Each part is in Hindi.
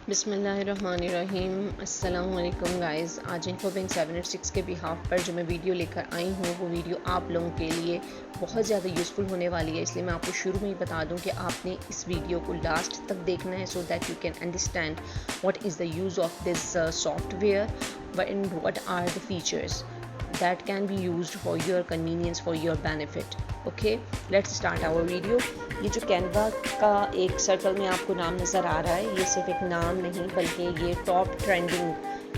बिस्मिल्लाहिर्रहमानिर्रहीम। अस्सलाम वालेकुम गाइस। आज इन्फोबिंग 786 के बिहाफ पर जो मैं वीडियो लेकर आई हूँ वो वीडियो आप लोगों के लिए बहुत ज़्यादा यूज़फुल होने वाली है, इसलिए मैं आपको शुरू में ही बता दूँ कि आपने इस वीडियो को लास्ट तक देखना है so that you can understand what is the use of this software and what are the features that can be used for your convenience, for your benefit. Okay, let's start our video. ये जो कैनवा का एक सर्कल में आपको नाम नज़र आ रहा है, ये सिर्फ एक नाम नहीं बल्कि ये टॉप ट्रेंडिंग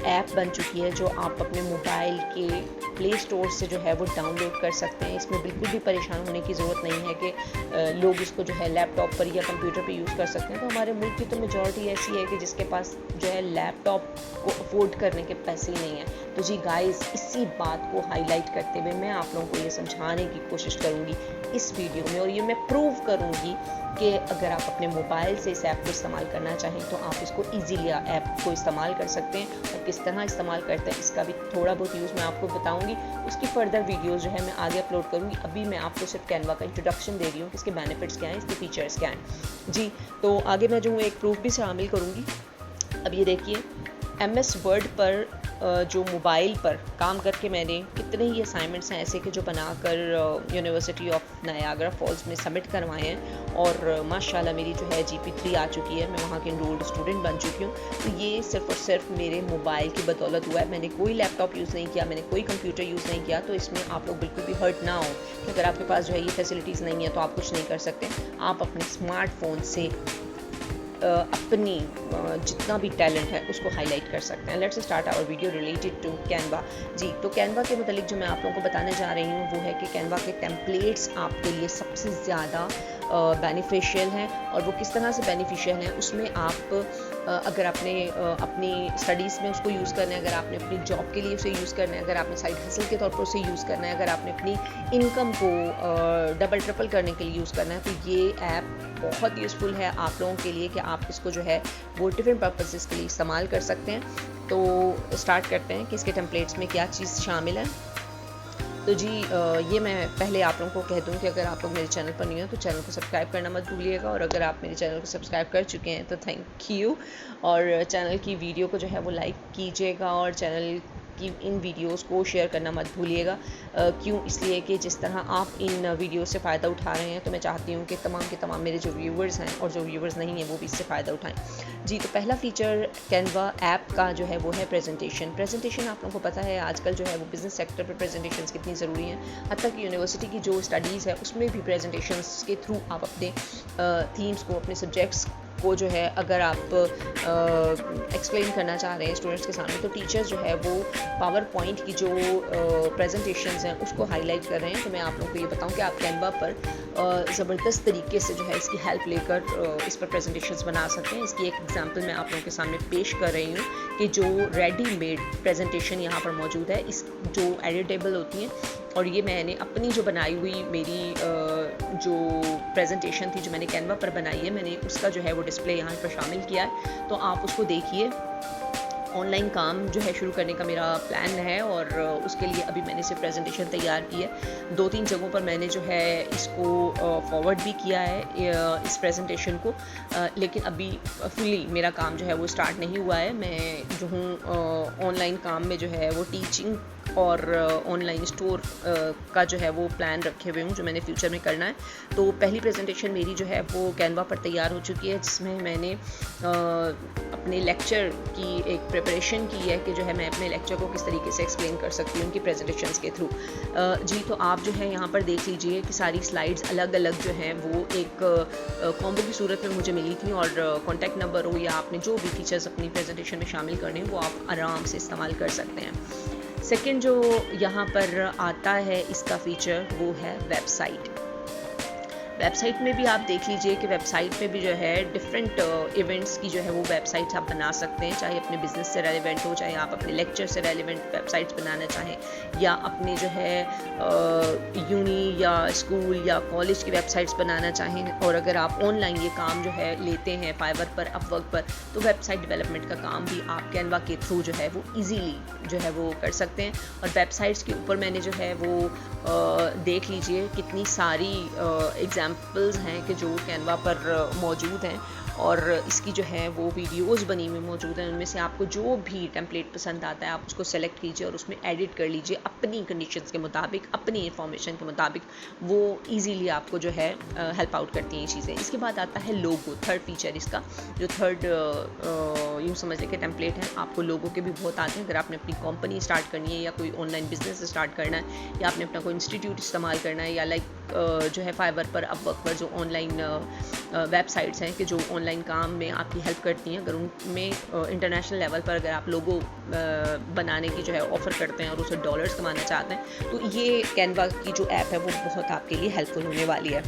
ऐप बन चुकी है जो आप अपने मोबाइल के प्ले स्टोर से जो है वो डाउनलोड कर सकते हैं। इसमें बिल्कुल भी परेशान होने की ज़रूरत नहीं है कि लोग इसको जो है लैपटॉप पर या कंप्यूटर पर यूज़ कर सकते हैं। तो हमारे मुल्क की तो मेजॉरिटी ऐसी है कि जिसके पास जो है लैपटॉप को अफोर्ड करने के पैसे ही नहीं है। तो जी गाइस, इसी बात को हाईलाइट करते हुए मैं आप लोगों को ये समझाने की कोशिश करूँगी इस वीडियो में, और ये मैं प्रूव करूँगी कि अगर आप अपने मोबाइल से इस ऐप को इस्तेमाल करना चाहें तो आप इसको ईजीली ऐप को इस्तेमाल कर सकते हैं। और किस तरह इस्तेमाल करते हैं इसका भी थोड़ा बहुत यूज़ मैं आपको बताऊँगी। उसकी फर्दर वीडियोज़ जो है मैं आगे अपलोड करूँगी। अभी मैं आपको सिर्फ कैनवा का इंट्रोडक्शन दे रही हूँ कि इसके बेनिफिट्स क्या हैं, इसके फीचर्स क्या हैं। जी, तो आगे मैं जो हूँ एक प्रूफ भी शामिल करूँगी। अब ये देखिए, MS वर्ड पर जो मोबाइल पर काम करके मैंने कितने ही असाइनमेंट्स हैं ऐसे कि जो बनाकर यूनिवर्सिटी ऑफ नायाग्रा फॉल्स में सबमिट करवाए हैं, और माशाल्लाह मेरी जो है GP3 आ चुकी है, मैं वहाँ की इनरोल्ड स्टूडेंट बन चुकी हूँ। तो ये सिर्फ और सिर्फ मेरे मोबाइल की बदौलत हुआ है। मैंने कोई लैपटॉप यूज़ नहीं किया, मैंने कोई कंप्यूटर यूज़ नहीं किया। तो इसमें आप लोग बिल्कुल भी हर्ट ना हो कि अगर आपके पास जो है ये फैसिलिटीज़ नहीं है तो आप कुछ नहीं कर सकते। आप अपने स्मार्टफोन से अपनी जितना भी टैलेंट है उसको हाईलाइट कर सकते हैं। Let's start our video related to Canva. जी, तो कैनवा के मतलब जो मैं आप लोगों को बताने जा रही हूँ वो है कि कैनवा के टेम्पलेट्स आपके लिए सबसे ज़्यादा बेनिफिशियल हैं। और वो किस तरह से बेनिफिशियल हैं, उसमें आप अगर आपने अपनी स्टडीज़ में उसको यूज़ करना है, अगर आपने अपनी जॉब के लिए उसे यूज़ करना है, अगर आपने साइड हसल के तौर पर उसे यूज़ करना है, अगर आपने अपनी इनकम को डबल ट्रिपल करने के लिए यूज़ करना है, तो ये ऐप बहुत यूज़फुल है आप लोगों के लिए कि आप इसको जो है वो डिफरेंट पर्पसेस के लिए इस्तेमाल कर सकते हैं। तो स्टार्ट करते हैं कि इसके टेम्पलेट्स में क्या चीज़ शामिल है। तो जी, ये मैं पहले आप लोगों को कह दूं कि अगर आप लोग मेरे चैनल पर नहीं हो तो चैनल को सब्सक्राइब करना मत भूलिएगा, और अगर आप मेरे चैनल को सब्सक्राइब कर चुके हैं तो थैंक यू। और चैनल की वीडियो को जो है वो लाइक कीजिएगा और चैनल की इन वीडियोस को शेयर करना मत भूलिएगा। क्यों? इसलिए कि जिस तरह आप इन वीडियो से फ़ायदा उठा रहे हैं तो मैं चाहती हूँ कि तमाम के तमाम मेरे जो व्यूवर्स हैं और जो व्यूवर्स नहीं हैं वो भी इससे फ़ायदा उठाएं। जी, तो पहला फ़ीचर कैनवा ऐप का जो है वो है प्रेजेंटेशन। आप लोगों को पता है आजकल जो है वो बिज़नेस सेक्टर पर प्रेजेंटेशन कितनी ज़रूरी हैं। हत्ता कि यूनिवर्सिटी की जो स्टडीज़ है उसमें भी प्रेजेंटेशन के थ्रू आप अपने थीम्स को, अपने सब्जेक्ट्स को जो है अगर आप एक्सप्लेन करना चाह रहे हैं स्टूडेंट्स के सामने, तो टीचर्स जो है वो पावर पॉइंट की जो प्रेजेंटेशंस हैं उसको हाईलाइट कर रहे हैं। तो मैं आप लोगों को ये बताऊं कि आप कैनवा पर ज़बरदस्त तरीके से जो है इसकी हेल्प लेकर इस पर प्रेजेंटेशंस बना सकते हैं। इसकी एक एग्जांपल मैं आप लोगों के सामने पेश कर रही हूँ कि जो रेडीमेड प्रेजेंटेशन यहाँ पर मौजूद है, इस जो एडिटेबल होती हैं, और ये मैंने अपनी जो बनाई हुई मेरी जो प्रेजेंटेशन थी जो मैंने कैनवा पर बनाई है, मैंने उसका जो है वो डिस्प्ले यहाँ पर शामिल किया है। तो आप उसको देखिए। ऑनलाइन काम जो है शुरू करने का मेरा प्लान है और उसके लिए अभी मैंने सिर्फ प्रेजेंटेशन तैयार की है। 2-3 जगहों पर मैंने जो है इसको फॉरवर्ड भी किया है इस प्रेजेंटेशन को, लेकिन अभी फुली मेरा काम जो है वो स्टार्ट नहीं हुआ है। मैं जो हूँ ऑनलाइन काम में जो है वो टीचिंग और ऑनलाइन स्टोर का जो है वो प्लान रखे हुए हूँ जो मैंने फ्यूचर में करना है। तो पहली प्रेजेंटेशन मेरी जो है वो कैनवा पर तैयार हो चुकी है, जिसमें मैंने अपने लेक्चर की एक प्रिपरेशन की है कि जो है मैं अपने लेक्चर को किस तरीके से एक्सप्लेन कर सकती हूँ उनकी प्रेजेंटेशंस के थ्रू। जी, तो आप जो है यहाँ पर देख लीजिए कि सारी स्लाइड्स अलग अलग जो हैं वो एक कॉम्बो की सूरत में मुझे मिली थी, और कॉन्टैक्ट नंबर हो या आपने जो भी फीचर्स अपनी प्रेजेंटेशन में शामिल करने हैं वो आप आराम से इस्तेमाल कर सकते हैं। सेकेंड जो यहाँ पर आता है इसका फीचर वो है वेबसाइट में भी आप देख लीजिए कि वेबसाइट में भी जो है डिफरेंट इवेंट्स की जो है वो वेबसाइट्स आप बना सकते हैं, चाहे अपने बिजनेस से रेलिवेंट हो, चाहे आप अपने लेक्चर से रेलिवेंट वेबसाइट्स बनाना चाहें, या अपने जो है यूनी या स्कूल या कॉलेज की वेबसाइट्स बनाना चाहें। और अगर आप ऑनलाइन ये काम जो है लेते हैं फाइवर पर, अपवर्क पर, तो वेबसाइट डेवलपमेंट का काम भी आप कैनवा के थ्रू जो है वो ईजीली जो है वो कर सकते हैं। और वेबसाइट्स के ऊपर मैंने जो है वो देख लीजिए कितनी सारी एग्जाम्पल्स हैं कि जो कैनवा पर मौजूद हैं, और इसकी जो है वो वीडियोस बनी हुई मौजूद हैं। उनमें से आपको जो भी टेम्पलेट पसंद आता है आप उसको सेलेक्ट कीजिए और उसमें एडिट कर लीजिए अपनी कंडीशंस के मुताबिक, अपनी इंफॉर्मेशन के मुताबिक। वो ईजीली आपको जो है हेल्प आउट करती हैं ये चीज़ें। इसके बाद आता है लोगो, थर्ड फीचर इसका, जो थर्ड यूँ समझ लें कि टेम्पलेट है। आपको लोगो के भी बहुत आते हैं। अगर आपने अपनी कंपनी स्टार्ट करनी है या कोई ऑनलाइन बिजनेस स्टार्ट करना है या आपने अपना कोई इंस्टीट्यूट इस्तेमाल करना है या जो है फाइवर पर, अपवर्क पर जो ऑनलाइन वेबसाइट्स हैं कि जो ऑनलाइन काम में आपकी हेल्प करती हैं, अगर उनमें इंटरनेशनल लेवल पर अगर आप लोगो बनाने की जो है ऑफ़र करते हैं और उसे डॉलर्स कमाना चाहते हैं तो ये कैनवा की जो ऐप है वो बहुत आपके लिए हेल्पफुल होने वाली है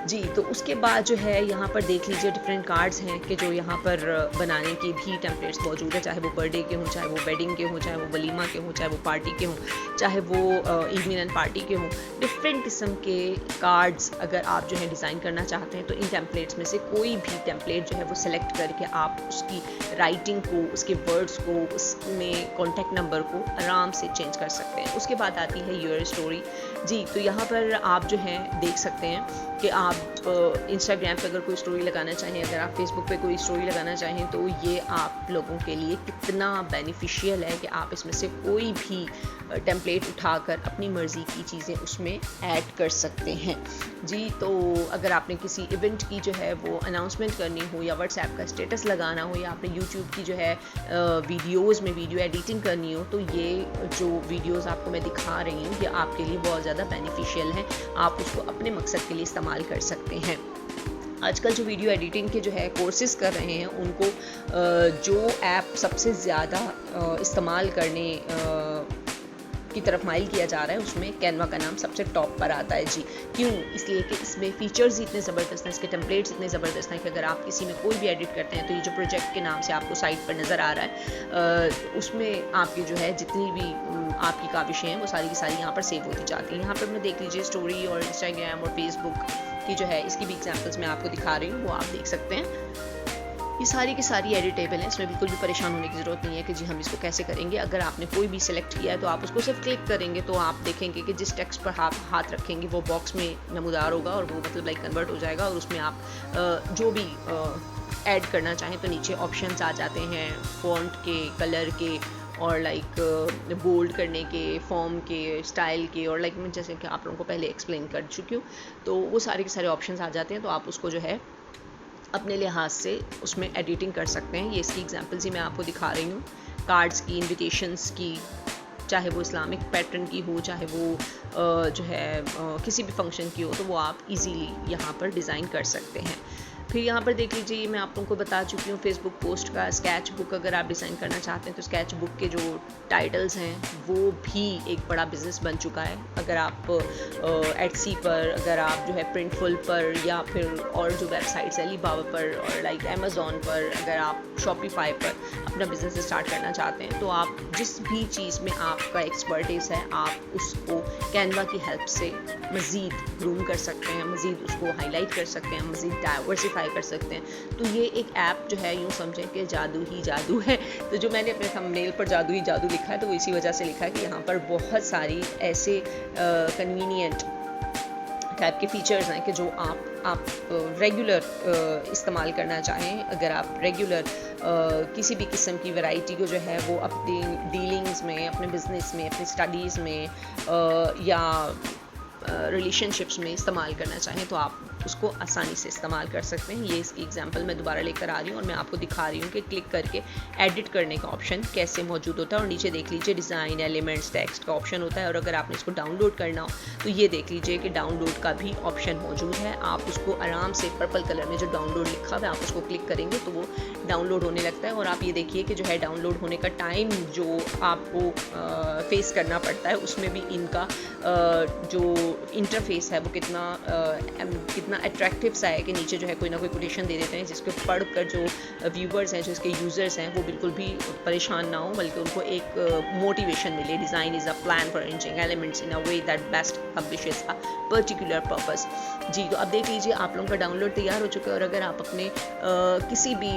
जी। तो उसके बाद जो है यहाँ पर देख लीजिए डिफरेंट कार्ड्स हैं कि जो यहाँ पर बनाने के भी टेम्पलेट्स मौजूद है, चाहे वो बर्थडे के हों, चाहे वो वेडिंग के हों, चाहे वो वलीमा के हों, चाहे वो पार्टी के हों, चाहे वो इवनिंग एंड पार्टी के हों। डिफरेंट किस्म के कार्ड्स अगर आप जो है डिज़ाइन करना चाहते हैं तो इन टेम्पलेट्स में से कोई भी टेम्पलेट जो है वो सिलेक्ट करके आप उसकी राइटिंग को, उसके वर्ड्स को, उसमें कॉन्टैक्ट नंबर को आराम से चेंज कर सकते हैं। उसके बाद आती है योर स्टोरी जी। तो यहाँ पर आप जो है देख सकते हैं कि आप इंस्टाग्राम पे अगर कोई स्टोरी लगाना चाहें, अगर आप फेसबुक पे कोई स्टोरी लगाना चाहें तो ये आप लोगों के लिए कितना बेनिफिशियल है कि आप इसमें से कोई भी टेम्पलेट उठाकर अपनी मर्ज़ी की चीज़ें उसमें ऐड कर सकते हैं जी। तो अगर आपने किसी इवेंट की जो है वो अनाउंसमेंट करनी हो या व्हाट्सएप का स्टेटस लगाना हो या आपने यूट्यूब की जो है वीडियोज़ में वीडियो एडिटिंग करनी हो तो ये जो वीडियोज़ आपको मैं दिखा रही हूँ ये आपके लिए बहुत ज़्यादा बेनिफिशियल है। आप उसको अपने मकसद के लिए इस्तेमाल कर सकते हैं। आजकल जो वीडियो एडिटिंग के जो है कोर्सेज़ कर रहे हैं उनको जो ऐप सबसे ज़्यादा इस्तेमाल करने की तरफ माइल किया जा रहा है उसमें कैनवा का नाम सबसे टॉप पर आता है जी। क्यों? इसलिए कि इसमें फ़ीचर्स इतने ज़बरदस्त हैं, इसके टेम्पलेट्स इतने ज़बरदस्त हैं कि अगर आप किसी में कोई भी एडिट करते हैं तो ये जो प्रोजेक्ट के नाम से आपको साइट पर नज़र आ रहा है उसमें आपकी जो है जितनी भी आपकी काविशें हैं वो सारी की सारी यहाँ पर सेव होती जाती हैं। यहाँ पर मैं देख लीजिए स्टोरी और इंस्टाग्राम और फेसबुक की जो है इसकी भी एग्जाम्पल्स मैं आपको दिखा रही हूँ, वो आप देख सकते हैं। ये सारी की सारी एडिटेबल हैं, इसमें बिल्कुल भी परेशान होने की ज़रूरत नहीं है कि जी हम इसको कैसे करेंगे। अगर आपने कोई भी सिलेक्ट किया है तो आप उसको सिर्फ क्लिक करेंगे तो आप देखेंगे कि जिस टेक्स्ट पर आप हाथ रखेंगे वो बॉक्स में नमूदार होगा और वो मतलब लाइक कन्वर्ट हो जाएगा और उसमें आप जो भी ऐड करना चाहें तो नीचे ऑप्शंस आ जाते हैं फ़ॉन्ट के, कलर के और लाइक बोल्ड करने के, फॉर्म के, स्टाइल के और लाइक मैं जैसे कि आप लोगों को पहले एक्सप्लेन कर चुकी हूँ तो वो सारे के सारे ऑप्शंस आ जाते हैं। तो आप उसको जो है अपने लिहाज से उसमें एडिटिंग कर सकते हैं। ये इसकी एग्जांपल्स ही मैं आपको दिखा रही हूँ, कार्ड्स की, इनविटेशंस की, चाहे वो इस्लामिक पैटर्न की हो, चाहे वो जो है किसी भी फंक्शन की हो तो वो आप इजीली यहाँ पर डिज़ाइन कर सकते हैं। फिर यहाँ पर देख लीजिए मैं आप लोगों को बता चुकी हूँ फेसबुक पोस्ट का स्केच बुक अगर आप डिज़ाइन करना चाहते हैं तो स्केच बुक के जो टाइटल्स हैं वो भी एक बड़ा बिज़नेस बन चुका है। अगर आप एटसी पर, अगर आप जो है प्रिंटफुल पर या फिर और जो वेबसाइट्स अलीबाबा पर और लाइक अमेज़ॉन पर, अगर आप शॉपिफाई पर अपना बिज़नेस स्टार्ट करना चाहते हैं तो आप जिस भी चीज़ में आपका एक्सपर्टीज़ है आप उसको कैनवा की हेल्प से मज़ीद ग्रूम कर सकते हैं, मज़ीद उसको हाईलाइट कर सकते हैं, मज़ीद डाइवर्सिफाई कर सकते हैं। तो ये एक ऐप जो है यूँ समझें कि जादू ही जादू है। तो जो मैंने अपने थंबनेल पर जादू ही जादू लिखा है तो वो इसी वजह से लिखा है कि यहाँ पर बहुत सारी ऐसे कन्वीनियंट टाइप के फीचर्स हैं कि जो आप रेगुलर इस्तेमाल करना चाहें। अगर आप रेगुलर किसी भी किस्म की वैरायटी को जो है वो अपनी डीलिंग्स में, अपने बिजनेस में, अपनी स्टडीज़ में या रिलेशनशिप्स में इस्तेमाल करना चाहें तो आप उसको आसानी से इस्तेमाल कर सकते हैं। ये इसकी एग्जांपल मैं दोबारा लेकर आ रही हूँ और मैं आपको दिखा रही हूँ कि क्लिक करके एडिट करने का ऑप्शन कैसे मौजूद होता है। और नीचे देख लीजिए डिज़ाइन, एलिमेंट्स, टेक्स्ट का ऑप्शन होता है। और अगर आपने इसको डाउनलोड करना हो तो ये देख लीजिए कि डाउनलोड का भी ऑप्शन मौजूद है। आप उसको आराम से पर्पल कलर में जो डाउनलोड लिखा हुआ है आप उसको क्लिक करेंगे तो वो डाउनलोड होने लगता है। और आप ये देखिए कि जो है डाउनलोड होने का टाइम जो आपको फेस करना पड़ता है उसमें भी इनका जो इंटरफेस है वो कितना अट्रैक्टिव सा है कि नीचे जो है कोई ना कोई कोटेशन दे देते हैं जिसको पढ़कर जो व्यूवर्स हैं, जो इसके यूज़र्स हैं वो बिल्कुल भी परेशान ना हो बल्कि उनको एक मोटिवेशन मिले। Design is a plan for arranging elements in a way that best accomplishes a particular purpose. जी तो अब देख लीजिए आप लोगों का डाउनलोड तैयार हो चुका है। और अगर आप अपने किसी भी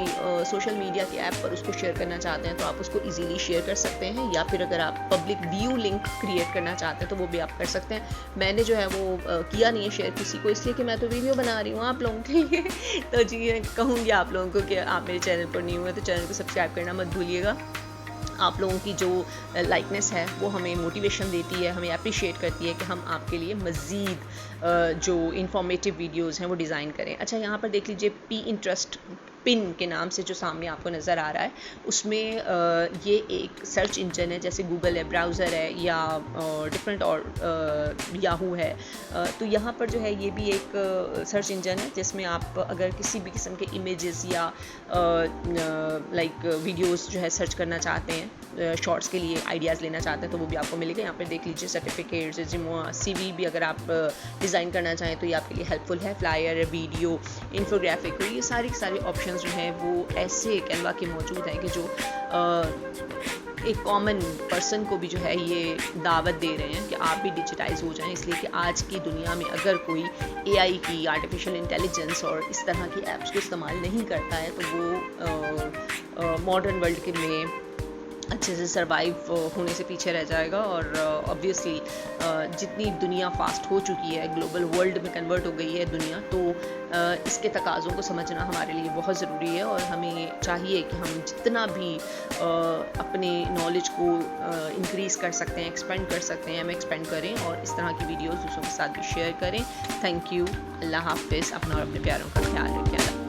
सोशल मीडिया के ऐप पर उसको शेयर करना चाहते हैं तो आप उसको ईजीली शेयर कर सकते हैं, या फिर अगर आप पब्लिक व्यू लिंक क्रिएट करना चाहते हैं तो वो भी आप कर सकते हैं। मैंने जो है वो किया नहीं है शेयर किसी को, इसलिए कि मैं तो भी रिव्यू बना रही हूँ आप लोगों के लिए। तो जी कहूँगी आप लोगों को कि आप मेरे चैनल पर न्यू है तो चैनल को सब्सक्राइब करना मत भूलिएगा। आप लोगों की जो लाइकनेस है वो हमें मोटिवेशन देती है, हमें अप्रिशिएट करती है कि हम आपके लिए मज़ीद जो इंफॉर्मेटिव वीडियोस हैं वो डिज़ाइन करें। अच्छा, यहाँ पर देख लीजिए Pinterest पिन के नाम से जो सामने आपको नज़र आ रहा है, उसमें ये एक सर्च इंजन है, जैसे गूगल है, ब्राउज़र है या डिफरेंट और याहू है। तो यहाँ पर जो है ये भी एक सर्च इंजन है जिसमें आप अगर किसी भी किस्म के इमेजेस या लाइक वीडियोस जो है सर्च करना चाहते हैं, शॉर्ट्स के लिए आइडियाज़ लेना चाहते हैं तो वो भी आपको मिलेगा। यहाँ पर देख लीजिए सर्टिफिकेट्स, CV भी अगर आप डिज़ाइन करना चाहें तो ये आपके लिए हेल्पफुल है। फ्लायर, वीडियो, इन्फोग्राफिक, तो ये सारे ऑप्शंस जो हैं वो ऐसे कैनवा के मौजूद हैं कि जो एक कॉमन पर्सन को भी जो है ये दावत दे रहे हैं कि आप भी डिजिटाइज हो जाएं, इसलिए कि आज की दुनिया में अगर कोई AI की, आर्टिफिशियल इंटेलिजेंस और इस तरह की ऐप्स को इस्तेमाल नहीं करता है तो वो मॉडर्न वर्ल्ड के में अच्छे से सरवाइव होने से पीछे रह जाएगा। और ऑब्वियसली जितनी दुनिया फास्ट हो चुकी है, ग्लोबल वर्ल्ड में कन्वर्ट हो गई है दुनिया, तो इसके तकाज़ों को समझना हमारे लिए बहुत ज़रूरी है। और हमें चाहिए कि हम जितना भी अपने नॉलेज को इंक्रीज़ कर सकते हैं, एक्सपेंड कर सकते हैं, हम एक्सपेंड करें और इस तरह की वीडियोज़ दूसरों के साथ भी शेयर करें। Thank you. अल्लाह हाफिज़। अपना और अपने प्यारों का ख्याल रखें।